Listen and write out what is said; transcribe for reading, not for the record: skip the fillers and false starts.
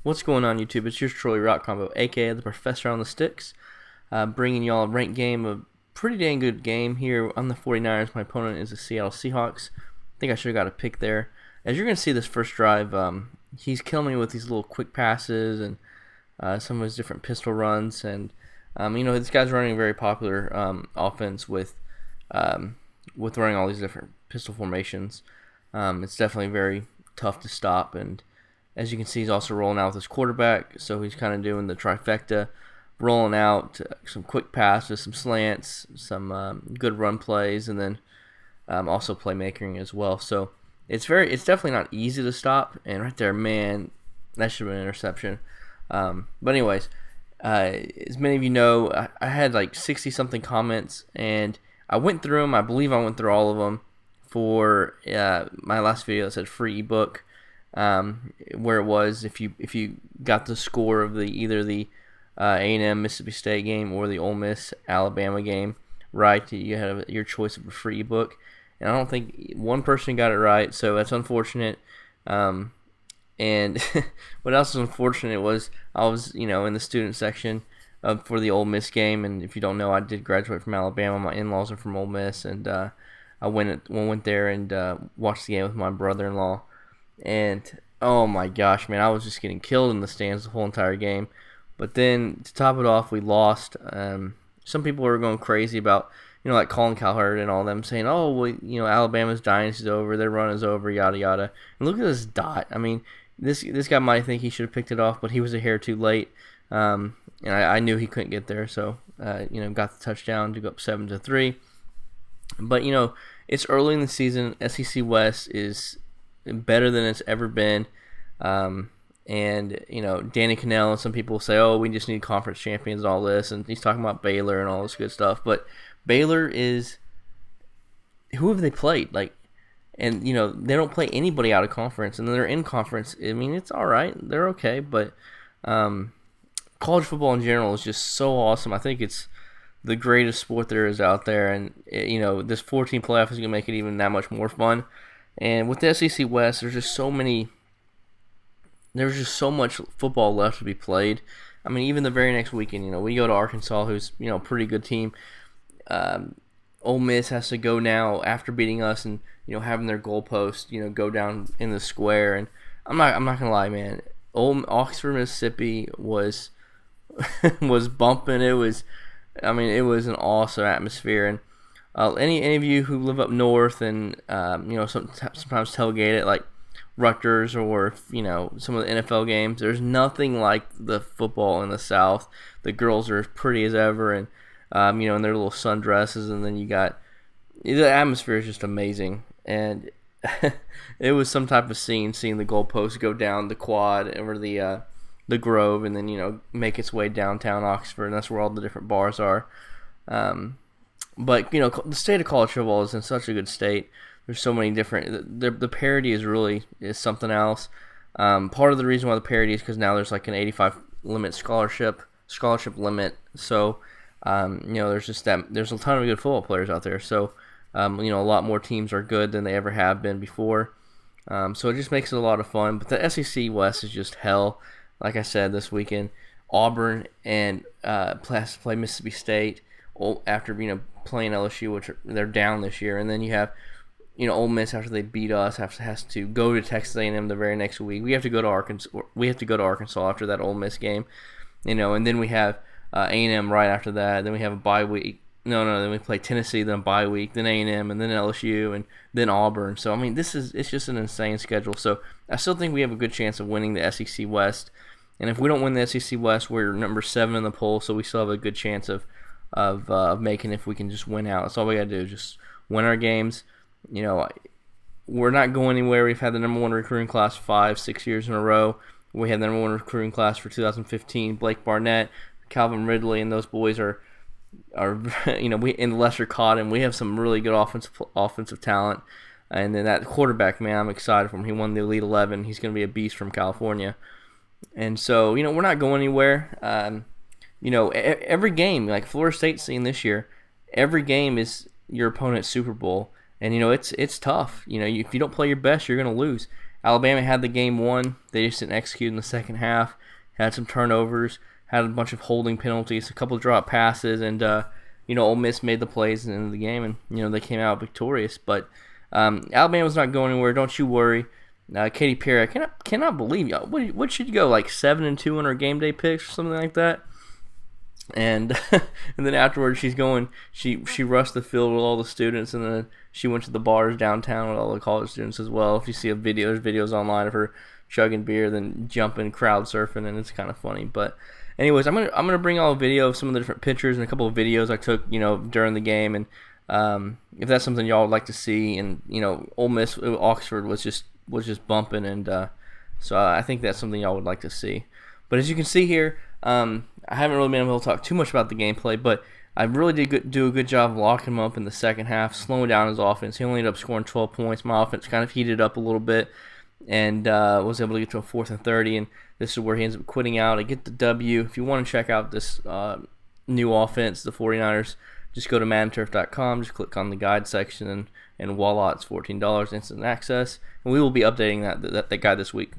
What's going on, YouTube? It's yours truly, Rock Combo, aka the Professor on the Sticks, bringing y'all a ranked game, a pretty dang good game here. I'm the 49ers. My opponent is the Seattle Seahawks. I think I should have got a pick there. As you're going to see this first drive, he's killing me with these little quick passes and some of his different pistol runs. And, this guy's running a very popular offense with running all these different pistol formations. It's definitely very tough to stop, and as you can see, he's also rolling out with his quarterback, so he's kind of doing the trifecta, rolling out some quick passes, some slants, some good run plays, and then also playmaking as well. So it's definitely not easy to stop. And right there, man, that should have been an interception. But anyways, as many of you know, I had like 60 something comments, and I went through them. I believe I went through all of them for my last video that said free ebook. Where it was if you got the score of either the A&M Mississippi State game or the Ole Miss Alabama game right, you had your choice of a free ebook, and I don't think one person got it right, so that's unfortunate. And what else was unfortunate was I was in the student section for the Ole Miss game, and if you don't know, I did graduate from Alabama. My in-laws are from Ole Miss, and I went there and watched the game with my brother-in-law. And oh my gosh, man, I was just getting killed in the stands the whole entire game. But then to top it off, we lost. Some people were going crazy about, like Colin Cowherd and all them saying, "Oh, well, Alabama's dynasty's over, their run is over, yada yada." And look at this dot. I mean, this guy might think he should have picked it off, but he was a hair too late. And I knew he couldn't get there, so got the touchdown to go up 7-3. But it's early in the season. SEC West is better than it's ever been, and Danny Cannell and some people say, "Oh, we just need conference champions and all this," and he's talking about Baylor and all this good stuff. But Baylor is, who have they played? And they don't play anybody out of conference, and then they're in conference. I mean, it's all right, they're okay, but college football in general is just so awesome. I think it's the greatest sport there is out there, and this 14 playoff is gonna make it even that much more fun. And with the SEC West, there's just so much football left to be played. I mean, even the very next weekend, we go to Arkansas, who's a pretty good team. Ole Miss has to go now after beating us and having their goalpost go down in the square. And I'm not gonna lie, man. Oxford, Mississippi was was bumping. It was an awesome atmosphere. And any of you who live up north and sometimes tailgate it, like Rutgers or some of the NFL games, there's nothing like the football in the South. The girls are as pretty as ever, and in their little sundresses, and then you got the atmosphere is just amazing. And it was some type of scene seeing the goalpost go down the quad over the Grove, and then make its way downtown Oxford, and that's where all the different bars are. But the state of college football is in such a good state. There's so many different. The parity is something else. Part of the reason why the parity is because now there's like an 85 limit scholarship limit. So there's just there's a ton of good football players out there. So a lot more teams are good than they ever have been before. So it just makes it a lot of fun. But the SEC West is just hell. Like I said, this weekend, Auburn and play Mississippi State after playing LSU, which they're down this year, and then you have Ole Miss after they beat us has to go to Texas A&M the very next week. We have to go to Arkansas. After that Ole Miss game, and then we have A&M right after that. Then we have a bye week. Then we play Tennessee, then a bye week, then A&M, and then LSU, and then Auburn. So it's just an insane schedule. So I still think we have a good chance of winning the SEC West. And if we don't win the SEC West, we're number 7 in the poll, so we still have a good chance of making if we can just win out. That's all we got to do, just win our games. We're not going anywhere. We've had the number 1 recruiting class 5-6 years in a row. We had the number 1 recruiting class for 2015. Blake Barnett, Calvin Ridley, and those boys are we in Lesser Cotton. We have some really good offensive talent. And then that quarterback, man, I'm excited for him. He won the Elite 11. He's going to be a beast from California. And so, we're not going anywhere. Every game, like Florida State's seen this year, every game is your opponent's Super Bowl. And, it's tough. If you don't play your best, you're going to lose. Alabama had the game won. They just didn't execute in the second half. Had some turnovers, had a bunch of holding penalties, a couple of drop passes, and Ole Miss made the plays at the end of the game, and they came out victorious. But Alabama's not going anywhere. Don't you worry. Katy Perry, I cannot believe y'all. What should you go, like 7-2 on her game day picks or something like that? And and then afterwards she rushed the field with all the students, and then she went to the bars downtown with all the college students as well. If you see there's videos online of her chugging beer, then jumping, crowd surfing, and it's kind of funny. But anyways, I'm gonna bring all a video of some of the different pictures and a couple of videos I took during the game, and if that's something y'all would like to see. And Ole Miss Oxford was just bumping, and so I think that's something y'all would like to see. But as you can see here, I haven't really been able to talk too much about the gameplay, but I really did do a good job of locking him up in the second half, slowing down his offense. He only ended up scoring 12 points. My offense kind of heated up a little bit, and was able to get to a 4th and 30, and this is where he ends up quitting out. I get the W. If you want to check out this new offense, the 49ers, just go to MaddenTurf.com, just click on the guide section, and voila, it's $14 instant access, and we will be updating that guide this week.